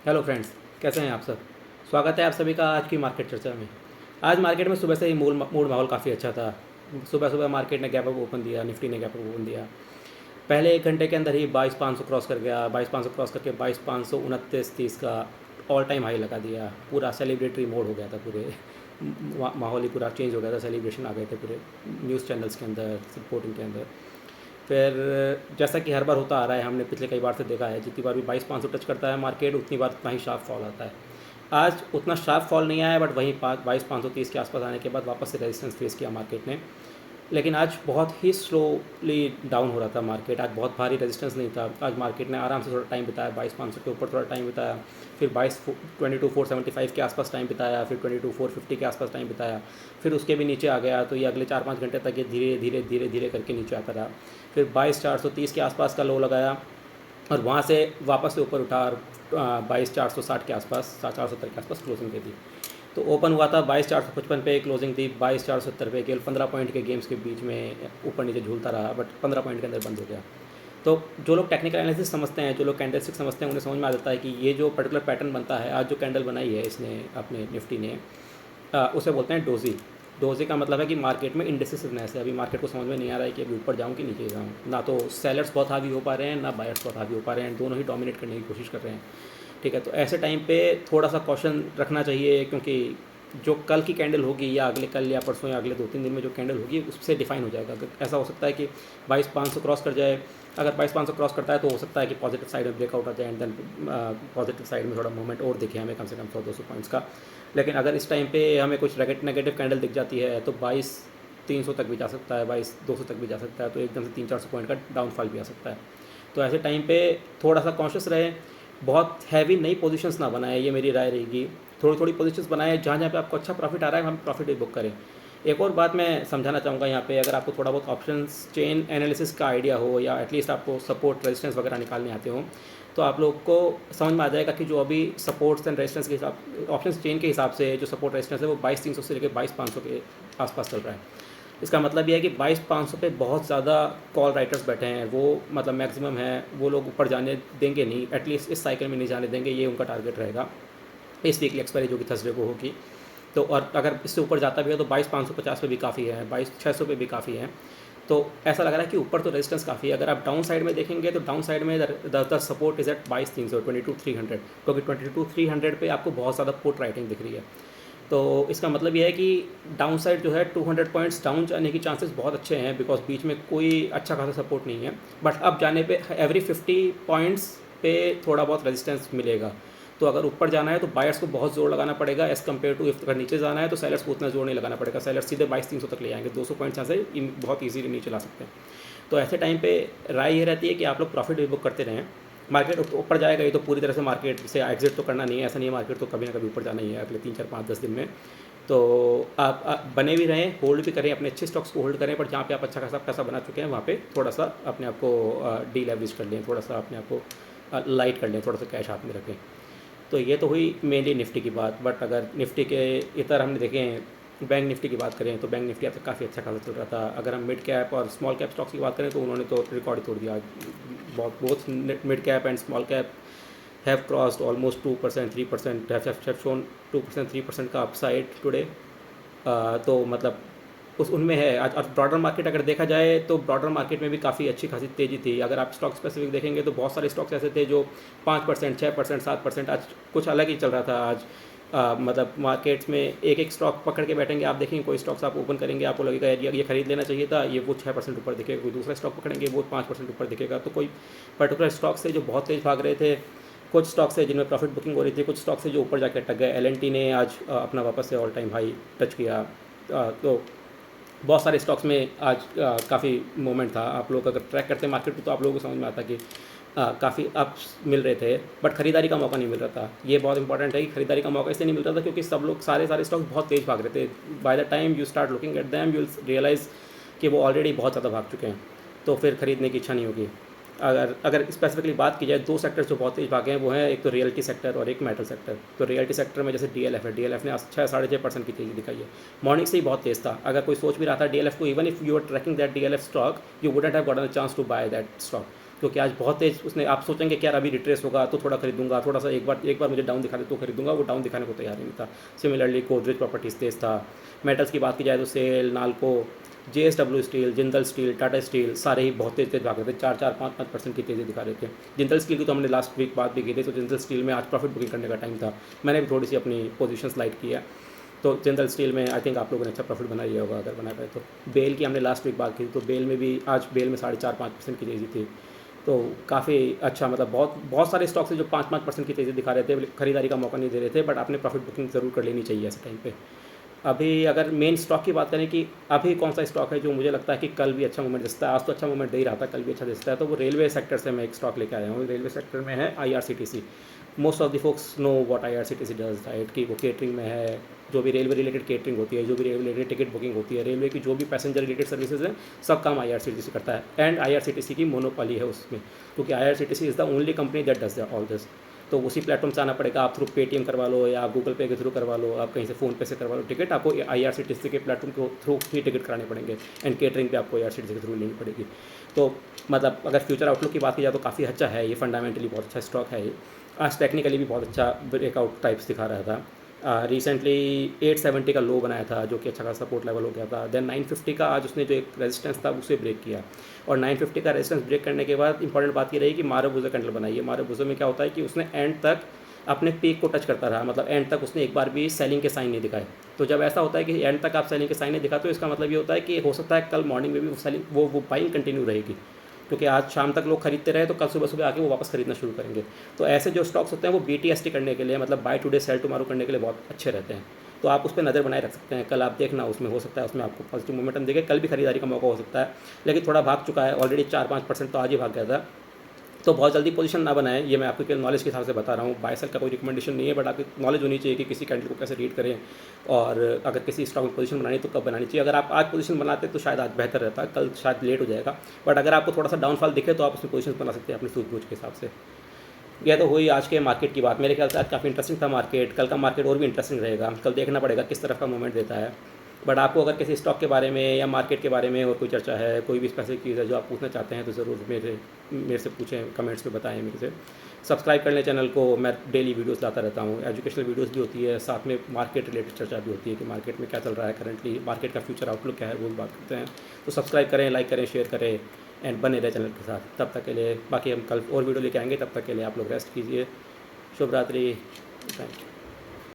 Hello friends, कैसे हैं आप सब। स्वागत है आप सभी का आज की मार्केट चर्चा में। आज मार्केट में सुबह से ही मूड माहौल काफ़ी अच्छा था। सुबह सुबह मार्केट ने गैप अप ओपन दिया, निफ्टी ने गैप अप ओपन दिया। पहले 1 घंटे के अंदर ही 22,500 क्रॉस कर गया। 22,500 क्रॉस करके 22,529.30 का ऑल टाइम हाई लगा दिया। पूरा सेलिब्रेटरी मोड हो गया था, पूरे माहौल ही पूरा चेंज हो गया था। सेलिब्रेशन आ गए थे पूरे न्यूज़ चैनल्स के अंदर, रिपोर्टिंग के अंदर। फिर जैसा कि हर बार होता आ रहा है, हमने पिछले कई बार से देखा है, जितनी बार भी 22,500 टच करता है मार्केट, उतनी बार उतना ही शार्प फॉल आता है। आज उतना शार्प फॉल नहीं आया, बट वहीं 22,530 के आसपास आने के बाद वापस से रेजिस्टेंस फेस किया मार्केट ने। लेकिन आज बहुत ही स्लोली डाउन हो रहा था मार्केट। आज बहुत भारी रेजिस्टेंस नहीं था। आज मार्केट ने आराम से थोड़ा टाइम बिताया, 22,500 के ऊपर थोड़ा टाइम बिताया। फिर 22,475 के आसपास टाइम बिताया। फिर 22,450 के आसपास टाइम बिताया। फिर उसके भी नीचे आ गया, तो ये अगले 4-5 घंटे तक ये धीरे धीरे धीरे धीरे करके नीचे आता रहा। फिर 22,430 के आसपास का लो लगाया और वहाँ से वापस से ऊपर उठा और 22,460 के आसपास, 470 के आसपास क्लोजिंग दे दी। तो ओपन हुआ था 22,455 पे, क्लोजिंग दी 22,470 पे। केवल 15 पॉइंट के गेम्स के बीच में ऊपर नीचे झूलता रहा, बट 15 पॉइंट के अंदर बंद हो गया। तो जो लोग टेक्निकल एनालिसिस समझते हैं, जो लोग कैंडलस्टिक समझते हैं, उन्हें समझ में आ जाता है कि ये जो पर्टिकुलर पैटर्न बनता है, आज जो कैंडल बनाई है इसने अपने निफ्टी ने, उसे बोलते हैं डोजी। डोजी का मतलब है कि मार्केट में इंडिसिसिवनेस है। अभी मार्केट को समझ में नहीं आ रहा है कि अभी ऊपर जाऊँ कि नीचे जाऊँ। ना तो सेलर्स बहुत हावी हो पा रहे हैं, ना बायर्स बहुत हावी हो पा रहे हैं। दोनों ही डोमिनेट करने की कोशिश कर रहे हैं। ठीक है, तो ऐसे टाइम पे थोड़ा सा कॉशन रखना चाहिए, क्योंकि जो कल की कैंडल होगी, या अगले कल या परसों या अगले 2-3 दिन में जो कैंडल होगी, उससे डिफाइन हो जाएगा। अगर ऐसा हो सकता है कि 22,500 क्रॉस कर जाए। अगर 22,500 क्रॉस करता है तो हो सकता है कि पॉजिटिव साइड में ब्रेकआउट आ जाए, एंड देन पॉजिटिव साइड में थोड़ा मूवमेंट और दिखे हमें, कम से कम 100-200 पॉइंट्स का। लेकिन अगर इस टाइम पे हमें कुछ नेगेटिव कैंडल दिख जाती है, तो 22,300 तक भी जा सकता है, 22,200 तक भी जा सकता है। तो एकदम से 300-400 पॉइंट का डाउनफॉल भी आ सकता है। तो ऐसे टाइम पे थोड़ा सा कॉन्शियस रहे। बहुत हैवी नई पोजीशंस ना बनाए, ये मेरी राय रहेगी। थोड़ी थोड़ी पोजीशंस बनाए, जहाँ जहाँ पे आपको अच्छा प्रॉफिट आ रहा है, हम प्रॉफिट भी बुक करें। एक और बात मैं समझाना चाहूँगा यहाँ पे, अगर आपको थोड़ा बहुत ऑप्शंस चेन एनालिसिस का आइडिया हो, या एटलीस्ट आपको सपोर्ट रेजिस्टेंस वगैरह निकालने आते हो, तो आप लोग को समझ में आ जाएगा कि जो अभी सपोर्ट्स एंड रेजिस्टेंस के हिसाब, ऑप्शंस चेन के हिसाब से जो सपोर्ट रेजिस्टेंस है, वो 22,300 से लेकर 22,500 के आसपास चल रहा है। इसका मतलब ये है कि 22,500 पे बहुत ज़्यादा कॉल राइटर्स बैठे हैं। वो मतलब मैक्सिमम है, वो लोग ऊपर जाने देंगे नहीं, एटलीस्ट इस साइकिल में नहीं जाने देंगे। ये उनका टारगेट रहेगा इस वीकली एक्सपायरी जो कि थर्सडे को होगी। तो और अगर इससे ऊपर जाता भी है तो 22,550 पे भी काफ़ी है, 22,600 पे भी काफ़ी है। तो ऐसा लग रहा है कि ऊपर तो रेजिस्टेंस काफ़ी है। अगर आप डाउन साइड में देखेंगे तो डाउन साइड में द सपोर्ट इज़ एट 22,300, 22,300, क्योंकि 22,300 पे आपको बहुत ज़्यादा पुट राइटिंग दिख रही है। तो इसका मतलब ये है कि डाउन साइड जो है 200 पॉइंट्स डाउन जाने की चांसेस बहुत अच्छे हैं, बिकॉज बीच में कोई अच्छा खासा सपोर्ट नहीं है। बट अब जाने पे एवरी 50 पॉइंट्स पे थोड़ा बहुत रेजिस्टेंस मिलेगा। तो अगर ऊपर जाना है तो बायर्स को बहुत जोर लगाना पड़ेगा, एज़ कम्पेयर टू इफ अगर नीचे जाना है तो सेलर्स को उतना जोर नहीं लगाना पड़ेगा। सेलर्स सीधे 22,300 तक ले आएंगे, 200 पॉइंट्स यहाँ से बहुत ईजीली नीचे ला सकते हैं। तो ऐसे टाइम पे राय ये रहती है कि आप लोग प्रॉफिट भी बुक करते रहें। मार्केट ऊपर जाएगा, ये तो पूरी तरह से मार्केट से एग्जिट तो करना नहीं है, ऐसा नहीं है। मार्केट तो कभी ना कभी ऊपर जाना ही है अगले 3-4-5-10 दिन में। तो आप बने भी रहें, होल्ड भी करें, अपने अच्छे स्टॉक्स को होल्ड करें, पर जहाँ पे आप अच्छा खासा पैसा बना चुके हैं वहाँ पे थोड़ा सा अपने आप को डी लेवरेज कर लें, थोड़ा सा अपने आप को लाइट कर लें, थोड़ा सा कैश हाथ में रखें। तो ये तो हुई मेनली निफ्टी की बात। बट अगर निफ्टी के इतर हमने देखें, बैंक निफ्टी की बात करें तो बैंक निफ्टी अब तक काफ़ी अच्छा खासा चल रहा था। अगर हम मिड कैप और स्मॉल कैप स्टॉक्स की बात करें तो उन्होंने तो रिकॉर्ड तोड़ दिया। बहुत both mid cap and small cap have crossed almost 2%, 3%, have shown 2%, 3% का अपसाइड टुडे। तो मतलब उस उनमें है आज। और ब्रॉडर मार्केट अगर देखा जाए तो ब्रॉडर मार्केट में भी काफ़ी अच्छी खासी तेज़ी थी। अगर आप स्टॉक स्पेसिफिक देखेंगे तो बहुत सारे स्टॉक्स ऐसे थे जो 5%, 6%, 7%, आज कुछ अलग ही चल रहा था आज। मतलब मार्केट्स में एक एक स्टॉक पकड़ के बैठेंगे, आप देखेंगे कोई स्टॉक्स आप ओपन करेंगे, आपको लगेगा ये खरीद लेना चाहिए था, ये वो 6% ऊपर दिखेगा। कोई दूसरा स्टॉक पकड़ेंगे, वो 5% ऊपर दिखेगा। तो कोई पर्टिकुलर स्टॉक्स थे जो बहुत तेज़ भाग रहे थे, कुछ स्टॉक्स है जिनमें प्रॉफिट बुकिंग हो रही थी, कुछ स्टॉक्स है जो ऊपर जाकर अटक गए। एल ने आज अपना वापस से ऑल टाइम हाई टच किया। तो बहुत सारे स्टॉक्स में आज काफ़ी मूवमेंट था। आप लोग अगर ट्रैक करते हैं मार्केट को तो आप लोगों को समझ में आता कि काफ़ी अप्स मिल रहे थे, बट खरीदारी का मौका नहीं मिल रहा था। ये बहुत इंपॉर्टेंट है कि खरीदारी का मौका इसलिए नहीं मिल रहा था क्योंकि सब लोग सारे स्टॉक्स बहुत तेज़ भाग रहे थे। By the time you start looking at them, you will realize कि वो ऑलरेडी बहुत ज़्यादा भाग चुके हैं, तो फिर खरीदने की इच्छा नहीं होगी। अगर स्पेसिफिकली बात की जाए, दो सेक्टर्स जो बहुत तेज़ भागे हैं वो हैं, एक तो रियल्टी सेक्टर और एक मेटल सेक्टर। तो रियल्टी सेक्टर में जैसे डीएलएफ है, डीएलएफ ने 6-6.5% की तेज़ी दिखाई है। मॉर्निंग से ही बहुत तेज़ था। अगर कोई सोच भी रहा था डीएलएफ को, even if you are tracking that DLF stock, you wouldn't have gotten a chance to buy that stock. क्योंकि आज बहुत तेज उसने, आप सोचेंगे कि यार अभी रिट्रेस होगा तो थोड़ा खरीदूंगा, थोड़ा सा एक बार मुझे डाउन दिखा दे तो खरीदूंगा, वो डाउन दिखाने को तैयार ही नहीं था। सिमिलरली गोदरेज प्रॉपर्टीज़ तेज था। मेटल्स की बात की जाए तो SAIL, NALCO, JSW steel, Jindal steel, Tata steel, सारे ही बहुत तेज तेज भाग रहे थे, 4-4, 5-5% की तेज़ी दिखा रहे थे। जिंदल स्टील की तो हमने लास्ट वीक बात भी की थी, तो जिंदल स्टील में आज प्रॉफिट बुकिंग करने का टाइम था, मैंने भी थोड़ी सी अपनी पोजीशन स्लाइड की है। तो जिंदल स्टील में आई थिंक आप लोगों ने अच्छा प्रॉफिट बना लिया होगा अगर बना पाए तो। बेल की हमने लास्ट वीक बात की थी, तो बेल में भी आज बेल में 4.5-5% की तेज़ी थी। तो काफ़ी अच्छा, मतलब बहुत बहुत सारे स्टॉक्स हैं जो 5-5% की तेज़ी दिखा रहे थे, खरीदारी का मौका नहीं दे रहे थे, बट आपने प्रॉफिट बुकिंग ज़रूर कर लेनी चाहिए ऐसे टाइम पे। अभी अगर मेन स्टॉक की बात करें कि अभी कौन सा स्टॉक है जो मुझे लगता है कि कल भी अच्छा मूवमेंट दिखता है, आज तो अच्छा मूवमेंट दे ही रहा था, कल भी अच्छा दिखता है, तो वो रेलवे सेक्टर से मैं एक स्टॉक लेके आया हूँ। रेलवे सेक्टर में है IRCTC। Most of the folks know what IRCTC does, right, कि वो केटरिंग में है, जो भी रेलवे रिलेटेड केटरिंग होती है, जो भी रेलवे रिलेटेड टिकट बुकिंग होती है, रेलवे की जो भी पैसेंजर रिलेटेड सर्विसेज हैं, सब काम IRCTC करता है, एंड IRCTC की मोनोपोली है उसमें, क्योंकि IRCTC is the only company that does all this. तो उसी प्लेटफॉर्म से आना पड़ेगा, आप थ्रू पेटीएम करवा लो या आप गूगल पे के थ्रू करवा लो, आप कहीं से फ़ोन पे से करवा लो टिकट, आपको IRCTC के प्लेटफॉर्म के थ्रू ही टिकट कराने पड़ेंगे, एंड केटरिंग पे आपको IRCTC के थ्रू लेनी पड़ेगी। तो मतलब अगर फ्यूचर आउटलुक की बात की जाए तो काफ़ी अच्छा है ये, फंडामेंटली बहुत अच्छा स्टॉक है ये। आज टेक्निकली भी बहुत अच्छा ब्रेकआउट टाइप्स दिखा रहा था। रिसेंटली 870 का लो बनाया था, जो कि अच्छा खासा सपोर्ट लेवल हो गया था। देन 950 का आज उसने जो एक रेजिस्टेंस था उसे ब्रेक किया, और 950 का रेजिस्टेंस ब्रेक करने के बाद इंपॉर्टेंट बात ये रही कि मारुबुजो कैंडल बनाई है। मारुबुजो में क्या होता है कि उसने एंड तक अपने पीक को टच करता रहा, मतलब एंड तक उसने एक बार भी सेलिंग के साइन नहीं दिखाए। तो जब ऐसा होता है कि एंड तक आप सेलिंग के साइन नहीं दिखाते, तो इसका मतलब ये होता है कि हो सकता है कल मॉर्निंग में भी वो सेलिंग वो बाइंग कंटिन्यू रहेगी, क्योंकि आज शाम तक लोग खरीदते रहे तो कल सुबह सुबह आके वो वापस खरीदना शुरू करेंगे। तो ऐसे जो स्टॉक्स होते हैं वो BTST करने के लिए, मतलब बाय टुडे सेल टुमारो करने के लिए बहुत अच्छे रहते हैं। तो आप उस पर नज़र बनाए रख सकते हैं, कल आप देखना उसमें हो सकता है उसमें आपको पॉजिटिव मोमेंटम देखे, कल भी खरीदारी का मौका हो सकता है। लेकिन थोड़ा भाग चुका है ऑलरेडी, 4-5% तो आज ही भाग गया था। तो बहुत जल्दी पोजीशन ना बनाएं, ये मैं आपको केवल नॉलेज के हिसाब से बता रहा हूँ, बाय सेल का कोई रिकमेंडेशन नहीं है, बट आपकी नॉलेज होनी चाहिए कि किसी कैंडल को कैसे रीड करें, और अगर किसी स्टॉक में पोजीशन बनानी तो कब बनानी चाहिए। अगर आप आज पोजीशन बनाते तो शायद आज बेहतर रहता, कल शायद लेट हो जाएगा, बट अगर आपको थोड़ा सा डाउनफॉल दिखे तो आप उसमें पोजीशन बना सकते हैं अपनी सूझबूझ के हिसाब से। यह तो हुई आज के मार्केट की बात। मेरे ख्याल से आज काफ़ी इंटरेस्टिंग था मार्केट, कल का मार्केट और भी इंटरेस्टिंग रहेगा, कल देखना पड़ेगा किस तरफ का मूवमेंट देता है। बट आपको अगर किसी स्टॉक के बारे में या मार्केट के बारे में और कोई चर्चा है, कोई भी स्पेसिफिक चीज़ है जो आप पूछना चाहते हैं, तो ज़रूर मेरे से पूछें, कमेंट्स में बताएं मेरे से। सब्सक्राइब कर लें चैनल को, मैं डेली वीडियोस लाता रहता हूँ, एजुकेशनल वीडियोस भी होती है, साथ में मार्केट रिलेटेड चर्चा भी होती है कि मार्केट में क्या चल रहा है करंटली, मार्केट का फ्यूचर आउटलुक क्या है, वो भी बात करते हैं। तो सब्सक्राइब करें, लाइक करें, शेयर करें, एंड बने रहे चैनल के साथ। तब तक के लिए, बाकी हम कल और वीडियो लेके आएंगे, तब तक के लिए आप लोग रेस्ट कीजिए। शुभ रात्रि, थैंक यू।